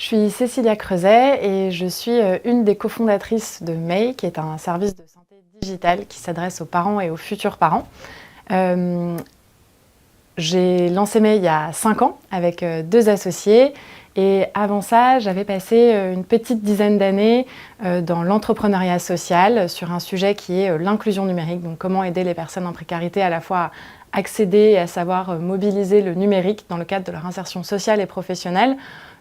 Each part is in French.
Je suis Cécilia Creuset et je suis une des cofondatrices de May, qui est un service de santé digitale qui s'adresse aux parents et aux futurs parents. J'ai lancé May il y a 5 ans avec 2 associés et avant ça, j'avais passé une petite dizaine d'années dans l'entrepreneuriat social sur un sujet qui est l'inclusion numérique, donc comment aider les personnes en précarité à la fois à accéder et à savoir mobiliser le numérique dans le cadre de leur insertion sociale et professionnelle.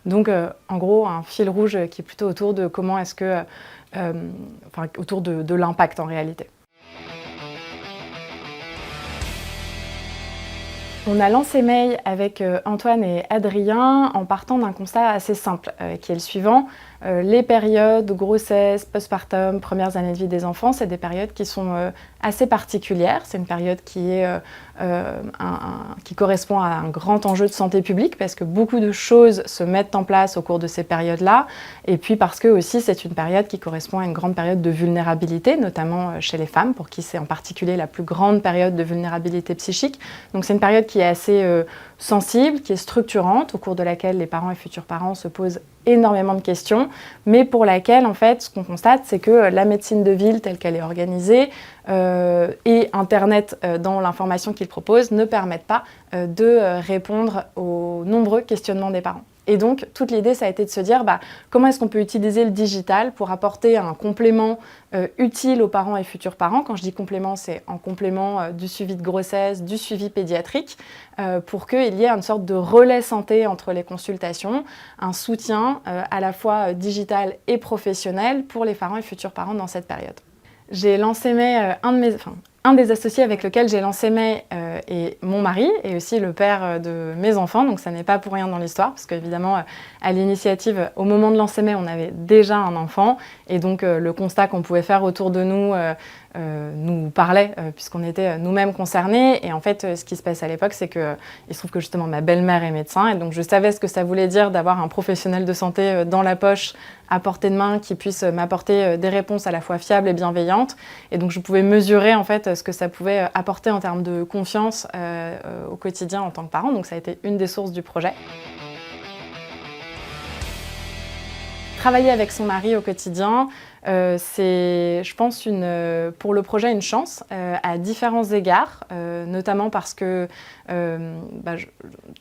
Donc en gros, un fil rouge qui est plutôt autour de comment est-ce que, autour de l'impact en réalité. On a lancé May avec Antoine et Adrien en partant d'un constat assez simple, qui est le suivant. Les périodes grossesse, postpartum, premières années de vie des enfants, c'est des périodes qui sont assez particulières. C'est une période qui correspond à un grand enjeu de santé publique parce que beaucoup de choses se mettent en place au cours de ces périodes-là. Et puis parce que aussi c'est une période qui correspond à une grande période de vulnérabilité, notamment chez les femmes, pour qui c'est en particulier la plus grande période de vulnérabilité psychique. Donc c'est une période qui est assez sensible, qui est structurante, au cours de laquelle les parents et futurs parents se posent énormément de questions, mais pour laquelle, en fait, ce qu'on constate, c'est que la médecine de ville telle qu'elle est organisée et Internet dans l'information qu'il propose ne permettent pas de répondre aux nombreux questionnements des parents. Et donc, toute l'idée, ça a été de se dire comment est-ce qu'on peut utiliser le digital pour apporter un complément utile aux parents et futurs parents. Quand je dis complément, c'est en complément du suivi de grossesse, du suivi pédiatrique, pour qu'il y ait une sorte de relais santé entre les consultations, un soutien à la fois digital et professionnel pour les parents et futurs parents dans cette période. J'ai lancé May, un des associés avec lequel j'ai lancé May est mon mari et aussi le père de mes enfants, donc ça n'est pas pour rien dans l'histoire, parce qu'évidemment, à l'initiative, au moment de lancer May, on avait déjà un enfant, et donc le constat qu'on pouvait faire autour de nous parlait, puisqu'on était nous-mêmes concernés. Et en fait, ce qui se passe à l'époque, c'est qu'il se trouve que justement ma belle-mère est médecin, et donc je savais ce que ça voulait dire d'avoir un professionnel de santé dans la poche, à portée de main, qui puisse m'apporter des réponses à la fois fiables et bienveillantes. Et donc je pouvais mesurer en fait ce que ça pouvait apporter en termes de confiance au quotidien en tant que parent. Donc ça a été une des sources du projet. Travailler avec son mari au quotidien, c'est, je pense, pour le projet une chance à différents égards, notamment parce que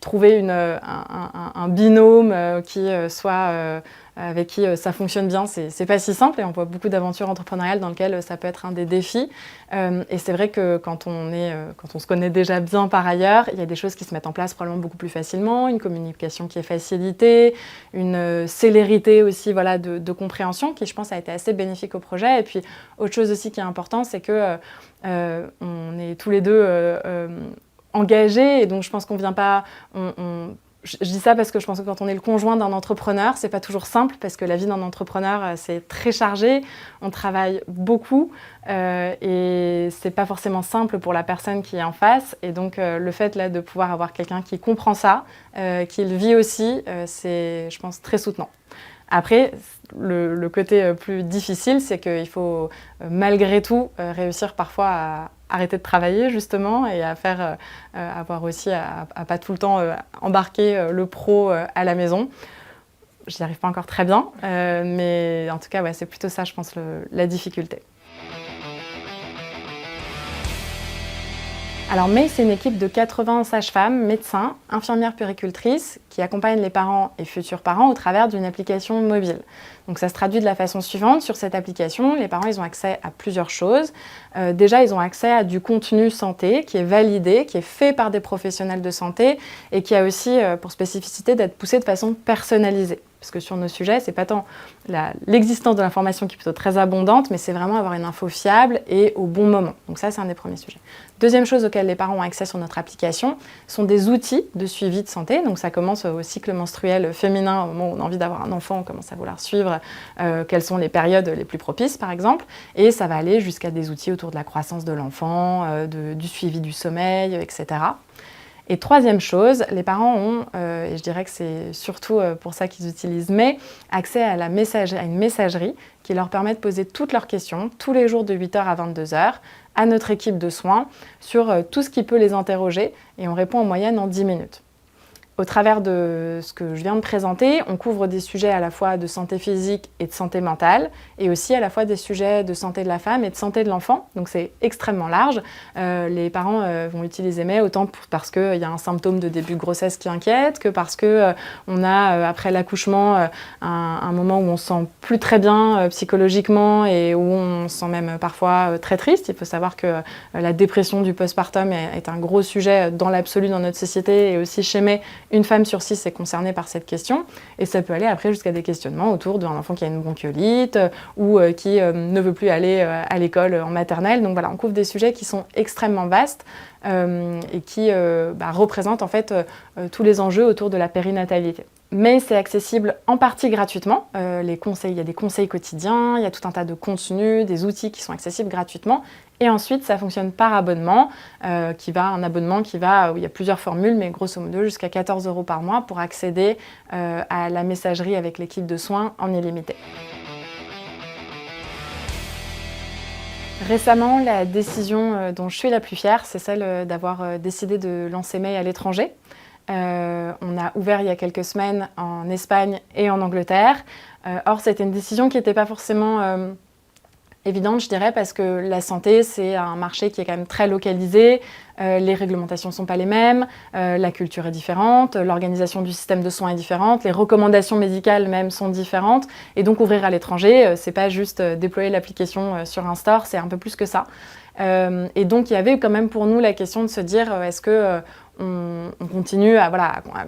trouver un binôme qui soit avec qui ça fonctionne bien, c'est pas si simple, et on voit beaucoup d'aventures entrepreneuriales dans lesquelles ça peut être un des défis. Et c'est vrai que quand on se connaît déjà bien par ailleurs, il y a des choses qui se mettent en place probablement beaucoup plus facilement, une communication qui est facilitée, une célérité aussi de compréhension qui, je pense, a été assez bénéfique au projet. Et puis, autre chose aussi qui est important, c'est que on est tous les deux engagés, et donc je pense qu'on vient pas... Je dis ça parce que je pense que quand on est le conjoint d'un entrepreneur, c'est pas toujours simple, parce que la vie d'un entrepreneur, c'est très chargé, on travaille beaucoup et c'est pas forcément simple pour la personne qui est en face. Et donc le fait là de pouvoir avoir quelqu'un qui comprend ça, qui le vit aussi, c'est, je pense, très soutenant. Après, le côté plus difficile, c'est qu'il faut malgré tout réussir parfois à arrêter de travailler justement, et à faire avoir aussi à pas tout le temps embarquer le pro à la maison. Je n'y arrive pas encore très bien, mais en tout cas, ouais, c'est plutôt ça, je pense, la difficulté. Alors May, c'est une équipe de 80 sages-femmes, médecins, infirmières puéricultrices qui accompagnent les parents et futurs parents au travers d'une application mobile. Donc ça se traduit de la façon suivante. Sur cette application, les parents ont accès à plusieurs choses. Déjà, ils ont accès à du contenu santé qui est validé, qui est fait par des professionnels de santé, et qui a aussi pour spécificité d'être poussé de façon personnalisée. Parce que sur nos sujets, c'est pas tant l'existence de l'information qui est plutôt très abondante, mais c'est vraiment avoir une info fiable et au bon moment. Donc ça, c'est un des premiers sujets. Deuxième chose auquel les parents ont accès sur notre application sont des outils de suivi de santé. Donc ça commence au cycle menstruel féminin, au moment où on a envie d'avoir un enfant, on commence à vouloir suivre quelles sont les périodes les plus propices, par exemple. Et ça va aller jusqu'à des outils autour de la croissance de l'enfant, du suivi du sommeil, etc. Et troisième chose, les parents ont, et je dirais que c'est surtout pour ça qu'ils utilisent May, accès à une messagerie qui leur permet de poser toutes leurs questions tous les jours de 8h à 22h à notre équipe de soins sur tout ce qui peut les interroger, et on répond en moyenne en 10 minutes. Au travers de ce que je viens de présenter, on couvre des sujets à la fois de santé physique et de santé mentale, et aussi à la fois des sujets de santé de la femme et de santé de l'enfant. Donc c'est extrêmement large. Les parents vont utiliser May autant parce qu'il y a un symptôme de début de grossesse qui inquiète, que parce qu'on a, après l'accouchement, un moment où on se sent plus très bien psychologiquement et où on se sent même parfois très triste. Il faut savoir que la dépression du postpartum est un gros sujet dans l'absolu dans notre société, et aussi chez May, une femme sur 6 est concernée par cette question, et ça peut aller après jusqu'à des questionnements autour d'un enfant qui a une bronchiolite ou qui ne veut plus aller à l'école en maternelle. Donc voilà, on couvre des sujets qui sont extrêmement vastes et qui représentent en fait tous les enjeux autour de la périnatalité. Mais c'est accessible en partie gratuitement. Il y a des conseils quotidiens, il y a tout un tas de contenus, des outils qui sont accessibles gratuitement. Et ensuite, ça fonctionne par abonnement, où il y a plusieurs formules, mais grosso modo jusqu'à 14 € par mois pour accéder à la messagerie avec l'équipe de soins en illimité. Récemment, la décision dont je suis la plus fière, c'est celle d'avoir décidé de lancer May à l'étranger. On a ouvert il y a quelques semaines en Espagne et en Angleterre. Or, c'était une décision qui n'était pas forcément évidente, je dirais, parce que la santé, c'est un marché qui est quand même très localisé, les réglementations ne sont pas les mêmes, la culture est différente, l'organisation du système de soins est différente, les recommandations médicales même sont différentes, et donc ouvrir à l'étranger, c'est pas juste déployer l'application sur un store, c'est un peu plus que ça. Et donc il y avait quand même pour nous la question de se dire, est-ce que on continue à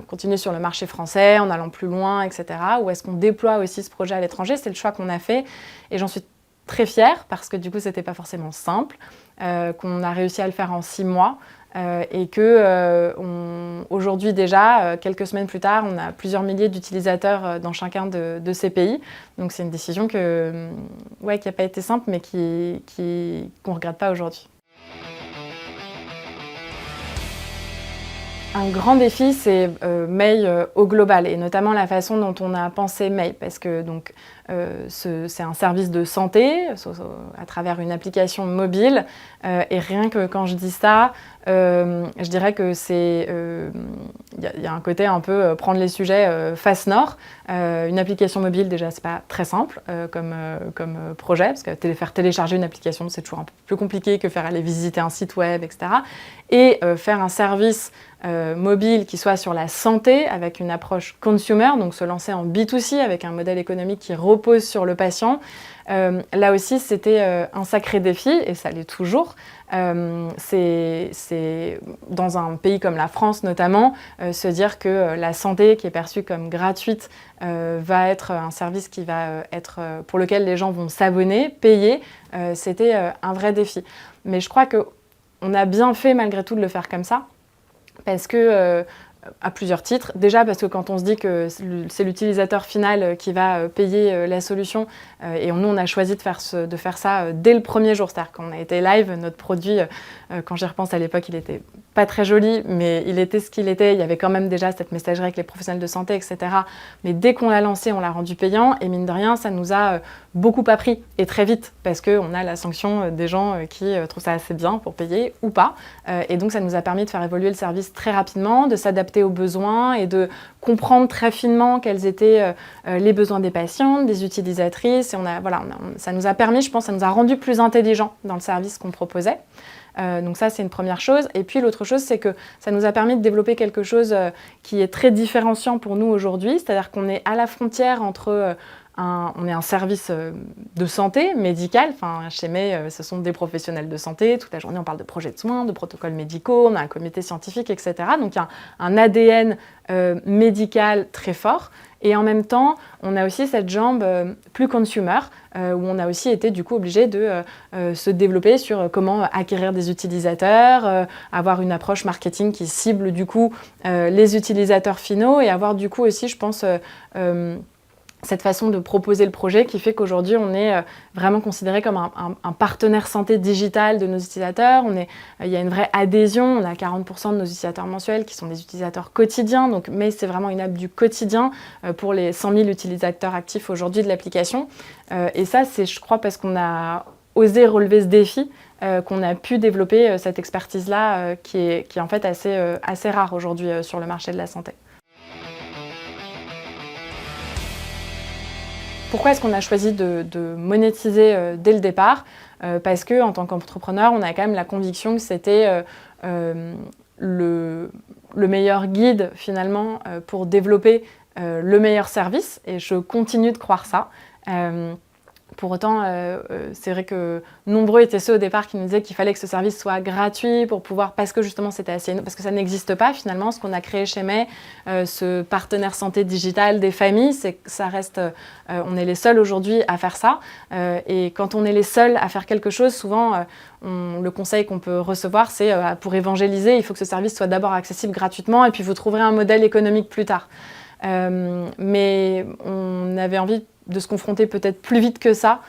continuer sur le marché français en allant plus loin, etc. Ou est-ce qu'on déploie aussi ce projet à l'étranger? C'est le choix qu'on a fait, et j'en suis très fière parce que du coup c'était pas forcément simple, qu'on a réussi à le faire en 6 mois et que aujourd'hui déjà, quelques semaines plus tard, on a plusieurs milliers d'utilisateurs dans chacun de ces pays. Donc c'est une décision qui n'a pas été simple mais qu'on ne regrette pas aujourd'hui. Un grand défi, c'est May au global, et notamment la façon dont on a pensé May, parce que c'est un service de santé à travers une application mobile, et rien que quand je dis ça, je dirais que il y a un côté un peu prendre les sujets face nord. Une application mobile, déjà, c'est pas très simple comme projet, parce que faire télécharger une application, c'est toujours un peu plus compliqué que faire aller visiter un site web, etc. Et faire un service mobile qui soit sur la santé avec une approche consumer, donc se lancer en B2C avec un modèle économique qui repose sur le patient. Là aussi, c'était un sacré défi, et ça l'est toujours. C'est dans un pays comme la France notamment, se dire que la santé qui est perçue comme gratuite va être un service qui va être pour lequel les gens vont s'abonner, payer, c'était un vrai défi. Mais je crois qu'on a bien fait malgré tout de le faire comme ça, parce que à plusieurs titres. Déjà parce que quand on se dit que c'est l'utilisateur final qui va payer la solution, et nous on a choisi de faire ça dès le premier jour, c'est-à-dire qu'on a été live, notre produit, quand j'y repense à l'époque, il était pas très joli, mais il était ce qu'il était. Il y avait quand même déjà cette messagerie avec les professionnels de santé, etc. Mais dès qu'on l'a lancé, on l'a rendu payant, et mine de rien, ça nous a beaucoup appris, et très vite, parce qu'on a la sanction des gens qui trouvent ça assez bien pour payer ou pas. Et donc ça nous a permis de faire évoluer le service très rapidement, de s'adapter aux besoins et de comprendre très finement quels étaient les besoins des patientes, des utilisatrices. Et ça nous a permis, je pense, ça nous a rendu plus intelligents dans le service qu'on proposait. Donc ça, c'est une première chose. Et puis l'autre chose, c'est que ça nous a permis de développer quelque chose qui est très différenciant pour nous aujourd'hui, c'est-à-dire qu'on est à la frontière entre on est un service de santé médicale. Enfin, chez May, ce sont des professionnels de santé. Toute la journée, on parle de projets de soins, de protocoles médicaux, on a un comité scientifique, etc. Donc il y a un ADN médical très fort. Et en même temps, on a aussi cette jambe plus consumer, où on a aussi été du coup obligé de se développer sur comment acquérir des utilisateurs, avoir une approche marketing qui cible du coup les utilisateurs finaux, et avoir du coup aussi, je pense, cette façon de proposer le projet qui fait qu'aujourd'hui, on est vraiment considéré comme un partenaire santé digital de nos utilisateurs. Il y a une vraie adhésion. On a 40% de nos utilisateurs mensuels qui sont des utilisateurs quotidiens. Mais c'est vraiment une app du quotidien pour les 100 000 utilisateurs actifs aujourd'hui de l'application. Et ça, c'est, je crois, parce qu'on a osé relever ce défi, qu'on a pu développer cette expertise-là qui est en fait assez rare aujourd'hui sur le marché de la santé. Pourquoi est-ce qu'on a choisi de monétiser dès le départ? Parce qu'en tant qu'entrepreneur, on a quand même la conviction que c'était le meilleur guide finalement pour développer le meilleur service, et je continue de croire ça. Pour autant, c'est vrai que nombreux étaient ceux au départ qui nous disaient qu'il fallait que ce service soit gratuit pour pouvoir, parce que justement c'était parce que ça n'existe pas finalement. Ce qu'on a créé chez May, ce partenaire santé digital des familles, c'est que ça reste, on est les seuls aujourd'hui à faire ça. Et quand on est les seuls à faire quelque chose, souvent le conseil qu'on peut recevoir, c'est pour évangéliser, il faut que ce service soit d'abord accessible gratuitement, et puis vous trouverez un modèle économique plus tard. Mais on avait envie de se confronter peut-être plus vite que ça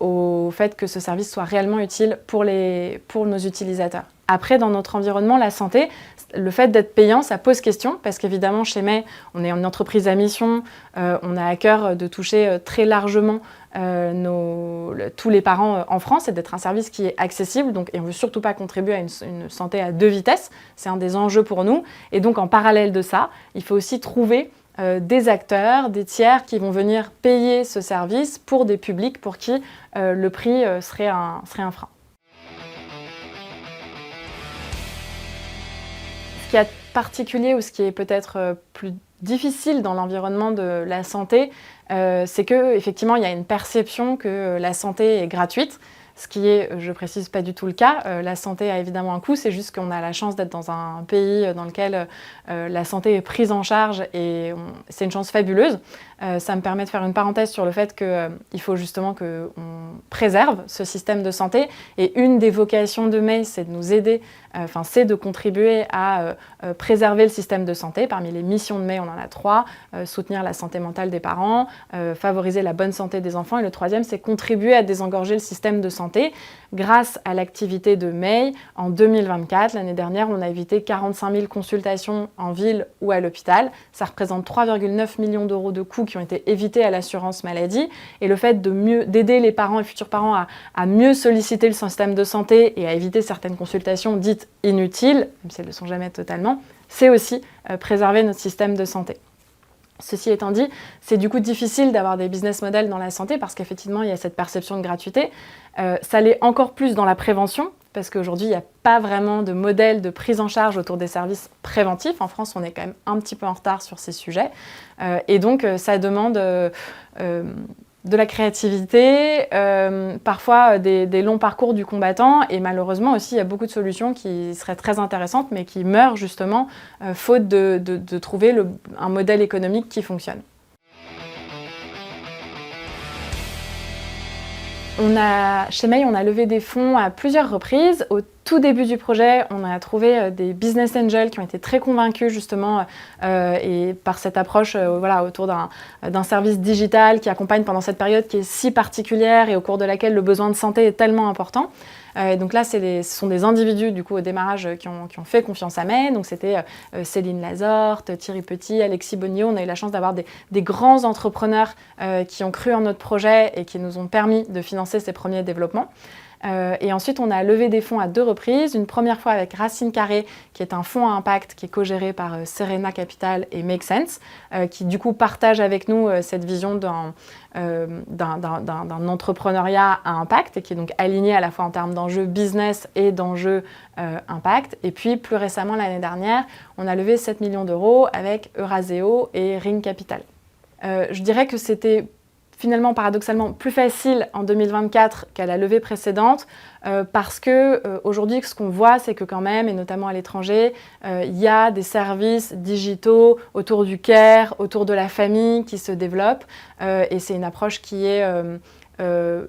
au fait que ce service soit réellement utile pour nos utilisateurs. Après, dans notre environnement, la santé, le fait d'être payant, ça pose question, parce qu'évidemment, chez May, on est une entreprise à mission, on a à cœur de toucher très largement tous les parents en France, et d'être un service qui est accessible, et on ne veut surtout pas contribuer à une santé à deux vitesses, c'est un des enjeux pour nous. Et donc, en parallèle de ça, il faut aussi trouver des acteurs, des tiers qui vont venir payer ce service pour des publics pour qui le prix serait un frein. Ce qui est particulier, ou ce qui est peut-être plus difficile dans l'environnement de la santé, c'est qu'effectivement, il y a une perception que la santé est gratuite, ce qui est, je précise, pas du tout le cas. La santé a évidemment un coût, c'est juste qu'on a la chance d'être dans un pays dans lequel la santé est prise en charge, et c'est une chance fabuleuse. Ça me permet de faire une parenthèse sur le fait qu'il faut justement qu'on préserve ce système de santé, et une des vocations de May, c'est de nous aider, c'est de contribuer à préserver le système de santé. Parmi les missions de May, on en a 3, soutenir la santé mentale des parents, favoriser la bonne santé des enfants, et le troisième, c'est contribuer à désengorger le système de santé. Grâce à l'activité de May, en 2024, l'année dernière, on a évité 45 000 consultations en ville ou à l'hôpital. Ça représente 3,9 millions d'euros de coûts qui ont été évités à l'assurance maladie. Et le fait d'aider les parents et futurs parents à mieux solliciter le système de santé et à éviter certaines consultations dites inutiles, même si elles ne le sont jamais totalement, c'est aussi préserver notre système de santé. Ceci étant dit, c'est du coup difficile d'avoir des business models dans la santé, parce qu'effectivement, il y a cette perception de gratuité. Ça l'est encore plus dans la prévention, parce qu'aujourd'hui, il n'y a pas vraiment de modèle de prise en charge autour des services préventifs. En France, on est quand même un petit peu en retard sur ces sujets. Et donc, ça demande de la créativité, parfois des longs parcours du combattant, et malheureusement aussi il y a beaucoup de solutions qui seraient très intéressantes mais qui meurent justement faute de trouver un modèle économique qui fonctionne. Chez May, on a levé des fonds à plusieurs reprises. Au tout début du projet, on a trouvé des business angels qui ont été très convaincus justement et par cette approche autour d'un service digital qui accompagne pendant cette période qui est si particulière et au cours de laquelle le besoin de santé est tellement important. Donc là, ce sont des individus du coup au démarrage qui ont fait confiance à May. Donc c'était Céline Lazorte, Thierry Petit, Alexis Bonniot. On a eu la chance d'avoir des grands entrepreneurs qui ont cru en notre projet et qui nous ont permis de financer ces premiers développements. Et ensuite, on a levé des fonds à 2 reprises. Une première fois avec Racine Carrée, qui est un fonds à impact qui est co-géré par Serena Capital et Make Sense, qui du coup partage avec nous cette vision d'un entrepreneuriat à impact, et qui est donc aligné à la fois en termes d'enjeux business et d'enjeux impact. Et puis plus récemment, l'année dernière, on a levé 7 millions d'euros avec Euraseo et Ring Capital. Je dirais que c'était finalement, paradoxalement, plus facile en 2024 qu'à la levée précédente, parce que aujourd'hui, ce qu'on voit, c'est que quand même, et notamment à l'étranger, il y a des services digitaux autour du care, autour de la famille qui se développent, et c'est une approche qui est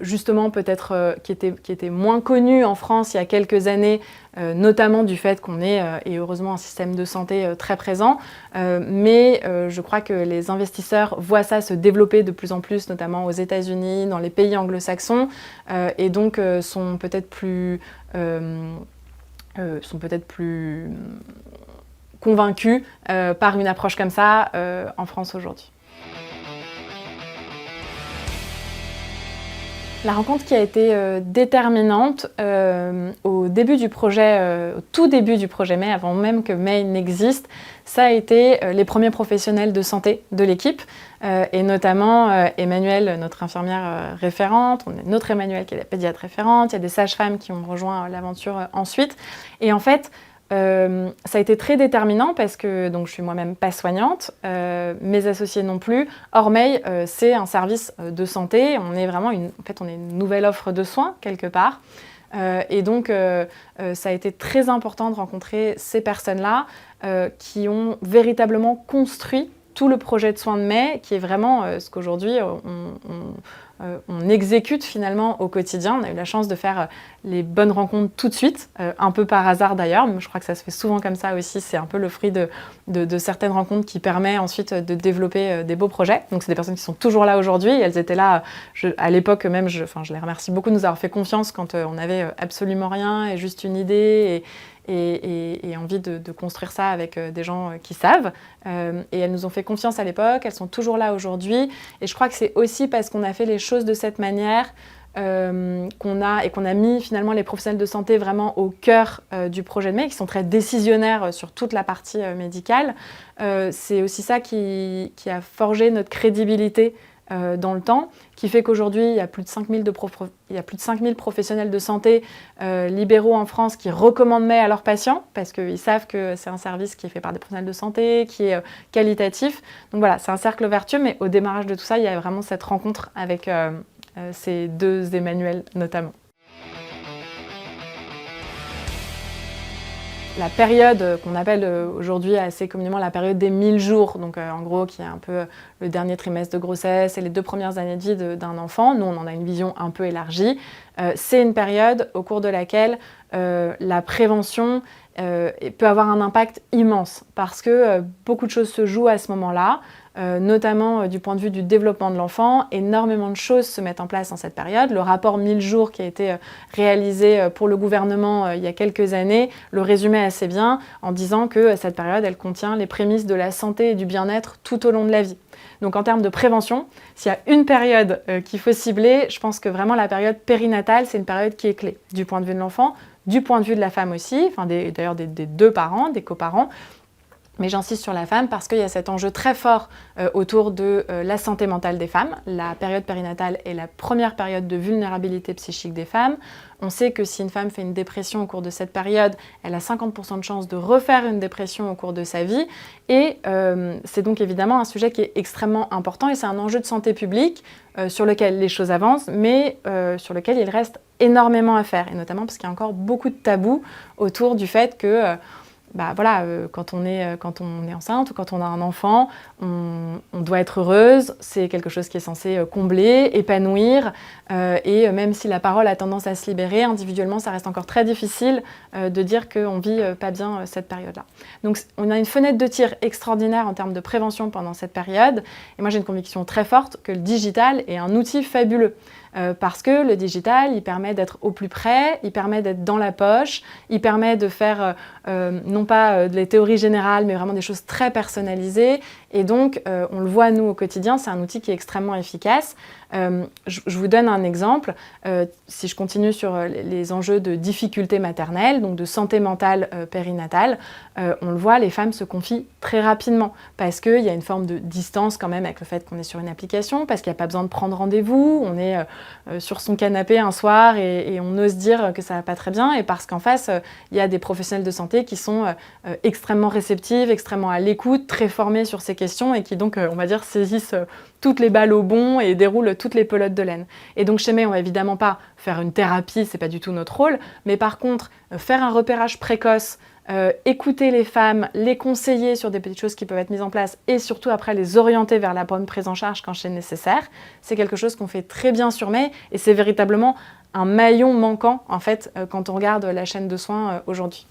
justement peut-être qui était moins connue en France il y a quelques années, notamment du fait qu'on ait, et heureusement, un système de santé très présent. Mais je crois que les investisseurs voient ça se développer de plus en plus, notamment aux États-Unis, dans les pays anglo-saxons, et donc sont peut-être plus convaincus par une approche comme ça en France aujourd'hui. La rencontre qui a été déterminante au début du projet, au tout début du projet May, avant même que May n'existe, ça a été les premiers professionnels de santé de l'équipe, et notamment Emmanuelle, notre infirmière référente, on a notre Emmanuelle qui est la pédiatre référente, il y a des sages-femmes qui ont rejoint l'aventure ensuite. Et en fait, ça a été très déterminant parce que donc, je suis moi-même pas soignante, mes associés non plus. Or, May, c'est un service de santé, on est vraiment on est une nouvelle offre de soins quelque part. Et donc, ça a été très important de rencontrer ces personnes-là qui ont véritablement construit tout le projet de soins de May, qui est vraiment ce qu'aujourd'hui on exécute finalement au quotidien. On a eu la chance de faire les bonnes rencontres tout de suite, un peu par hasard d'ailleurs, mais je crois que ça se fait souvent comme ça aussi, c'est un peu le fruit de certaines rencontres qui permet ensuite de développer des beaux projets. Donc c'est des personnes qui sont toujours là aujourd'hui, elles étaient là à l'époque même, je les remercie beaucoup de nous avoir fait confiance quand on n'avait absolument rien et juste une idée et envie de construire ça avec des gens qui savent. Et elles nous ont fait confiance à l'époque, elles sont toujours là aujourd'hui. Et je crois que c'est aussi parce qu'on a fait les choses de cette manière qu'on a mis finalement les professionnels de santé vraiment au cœur du projet de May, qui sont très décisionnaires sur toute la partie médicale. C'est aussi ça qui a forgé notre crédibilité dans le temps, qui fait qu'aujourd'hui, il y a plus de 5000 professionnels de santé libéraux en France qui recommandent May à leurs patients, parce qu'ils savent que c'est un service qui est fait par des professionnels de santé, qui est qualitatif. Donc voilà, c'est un cercle vertueux, mais au démarrage de tout ça, il y a vraiment cette rencontre avec ces deux Emmanuel notamment. La période qu'on appelle aujourd'hui assez communément la période des 1000 jours, donc en gros qui est un peu le dernier trimestre de grossesse et les 2 premières années de vie d'un enfant, nous on en a une vision un peu élargie, c'est une période au cours de laquelle la prévention peut avoir un impact immense parce que beaucoup de choses se jouent à ce moment-là, notamment du point de vue du développement de l'enfant. Énormément de choses se mettent en place dans cette période. Le rapport 1000 jours qui a été réalisé pour le gouvernement il y a quelques années le résumait assez bien en disant que cette période, elle contient les prémices de la santé et du bien-être tout au long de la vie. Donc en termes de prévention, s'il y a une période qu'il faut cibler, je pense que vraiment la période périnatale, c'est une période qui est clé du point de vue de l'enfant, du point de vue de la femme aussi, d'ailleurs des deux parents, des coparents. Mais j'insiste sur la femme parce qu'il y a cet enjeu très fort autour de la santé mentale des femmes. La période périnatale est la première période de vulnérabilité psychique des femmes. On sait que si une femme fait une dépression au cours de cette période, elle a 50% de chances de refaire une dépression au cours de sa vie. Et c'est donc évidemment un sujet qui est extrêmement important et c'est un enjeu de santé publique sur lequel les choses avancent, mais sur lequel il reste énormément à faire. Et notamment parce qu'il y a encore beaucoup de tabous autour du fait que quand on est enceinte ou quand on a un enfant, on doit être heureuse, c'est quelque chose qui est censé combler, épanouir, et même si la parole a tendance à se libérer, individuellement, ça reste encore très difficile de dire qu'on vit pas bien cette période-là. Donc on a une fenêtre de tir extraordinaire en termes de prévention pendant cette période, et moi j'ai une conviction très forte que le digital est un outil fabuleux. Parce que le digital, il permet d'être au plus près, il permet d'être dans la poche, il permet de faire non pas des théories générales, mais vraiment des choses très personnalisées. Et donc, on le voit nous au quotidien, c'est un outil qui est extrêmement efficace. Je vous donne un exemple. Si je continue sur les enjeux de difficultés maternelles, donc de santé mentale périnatale, on le voit, les femmes se confient très rapidement parce qu'il y a une forme de distance quand même avec le fait qu'on est sur une application, parce qu'il n'y a pas besoin de prendre rendez-vous, on est sur son canapé un soir et on ose dire que ça va pas très bien, et parce qu'en face, il y a des professionnels de santé qui sont extrêmement réceptives, extrêmement à l'écoute, très formés sur ces questions et qui donc, on va dire, saisissent toutes les balles au bond et déroulent toutes les pelotes de laine. Et donc chez May, on va évidemment pas faire une thérapie, c'est pas du tout notre rôle, mais par contre, faire un repérage précoce, écouter les femmes, les conseiller sur des petites choses qui peuvent être mises en place et surtout après les orienter vers la bonne prise en charge quand c'est nécessaire, c'est quelque chose qu'on fait très bien sur May et c'est véritablement un maillon manquant en fait quand on regarde la chaîne de soins aujourd'hui.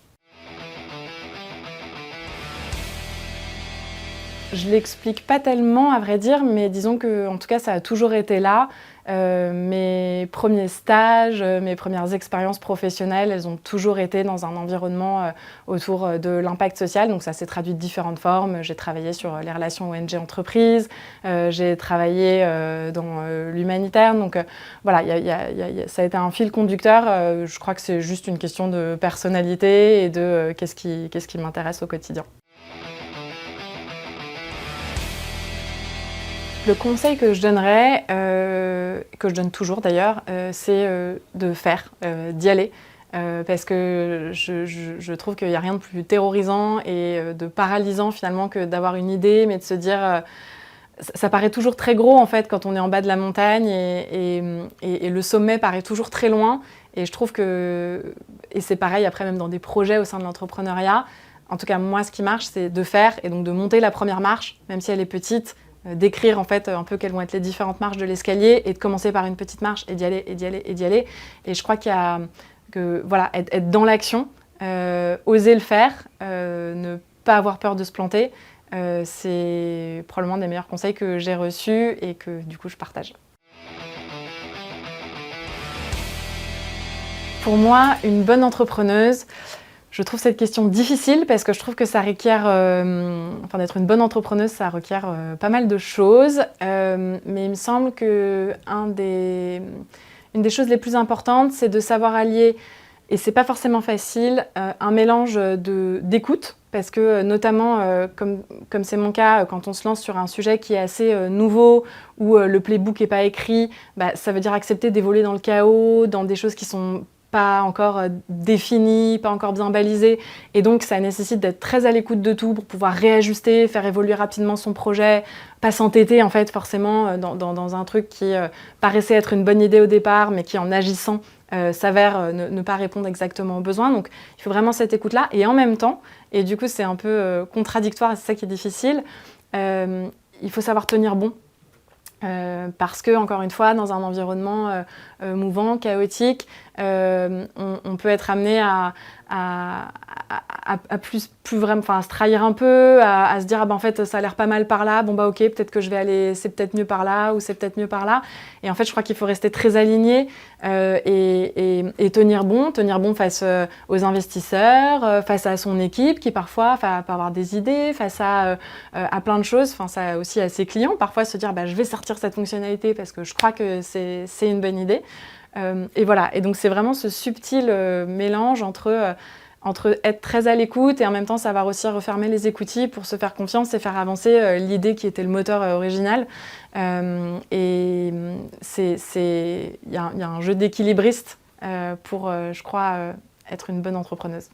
Je l'explique pas tellement à vrai dire, mais disons que en tout cas ça a toujours été là. Mes premiers stages, mes premières expériences professionnelles, elles ont toujours été dans un environnement autour de l'impact social. Donc ça s'est traduit de différentes formes. J'ai travaillé sur les relations ONG-entreprises, j'ai travaillé dans l'humanitaire. Donc voilà, ça a été un fil conducteur. Je crois que c'est juste une question de personnalité et de qu'est-ce qui m'intéresse au quotidien. Le conseil que je donnerais, que je donne toujours d'ailleurs, c'est de faire, d'y aller. Parce que je trouve qu'il n'y a rien de plus terrorisant et de paralysant finalement que d'avoir une idée, mais de se dire... ça paraît toujours très gros en fait quand on est en bas de la montagne et le sommet paraît toujours très loin. Et je trouve que... Et c'est pareil après même dans des projets au sein de l'entrepreneuriat. En tout cas, moi, ce qui marche, c'est de faire et donc de monter la première marche, même si elle est petite, d'écrire en fait un peu quelles vont être les différentes marches de l'escalier et de commencer par une petite marche et d'y aller, et d'y aller, et d'y aller. Et je crois qu'il y a que voilà, être dans l'action, oser le faire, ne pas avoir peur de se planter, c'est probablement des meilleurs conseils que j'ai reçus et que du coup je partage. Pour moi, une bonne entrepreneuse, je trouve cette question difficile parce que je trouve que ça requiert, d'être une bonne entrepreneuse, ça requiert pas mal de choses. Mais il me semble que une des choses les plus importantes, c'est de savoir allier, et c'est pas forcément facile, un mélange d'écoute. Parce que notamment, comme c'est mon cas, quand on se lance sur un sujet qui est assez nouveau, où le playbook n'est pas écrit, ça veut dire accepter d'évoluer dans le chaos, dans des choses qui sont pas encore définies, pas encore bien balisées. Et donc, ça nécessite d'être très à l'écoute de tout pour pouvoir réajuster, faire évoluer rapidement son projet, pas s'entêter en fait forcément dans un truc qui paraissait être une bonne idée au départ, mais qui en agissant s'avère ne pas répondre exactement aux besoins. Donc, il faut vraiment cette écoute-là. Et en même temps, et du coup, c'est un peu contradictoire, et c'est ça qui est difficile, il faut savoir tenir bon. Parce que, encore une fois, dans un environnement mouvant, chaotique, on peut être amené à plus vraiment, à se trahir un peu, à se dire ah ben en fait ça a l'air pas mal par là, bon bah ok peut-être que je vais aller, c'est peut-être mieux par là ou c'est peut-être mieux par là. Et en fait je crois qu'il faut rester très aligné et tenir bon face aux investisseurs, face à son équipe qui parfois peut avoir des idées, face à plein de choses, enfin ça aussi à ses clients parfois se dire bah je vais sortir cette fonctionnalité parce que je crois que c'est une bonne idée. Et voilà, et donc c'est vraiment ce subtil mélange entre être très à l'écoute et en même temps savoir aussi refermer les écoutilles pour se faire confiance et faire avancer l'idée qui était le moteur original. Et il y a un jeu d'équilibriste pour, je crois, être une bonne entrepreneuse.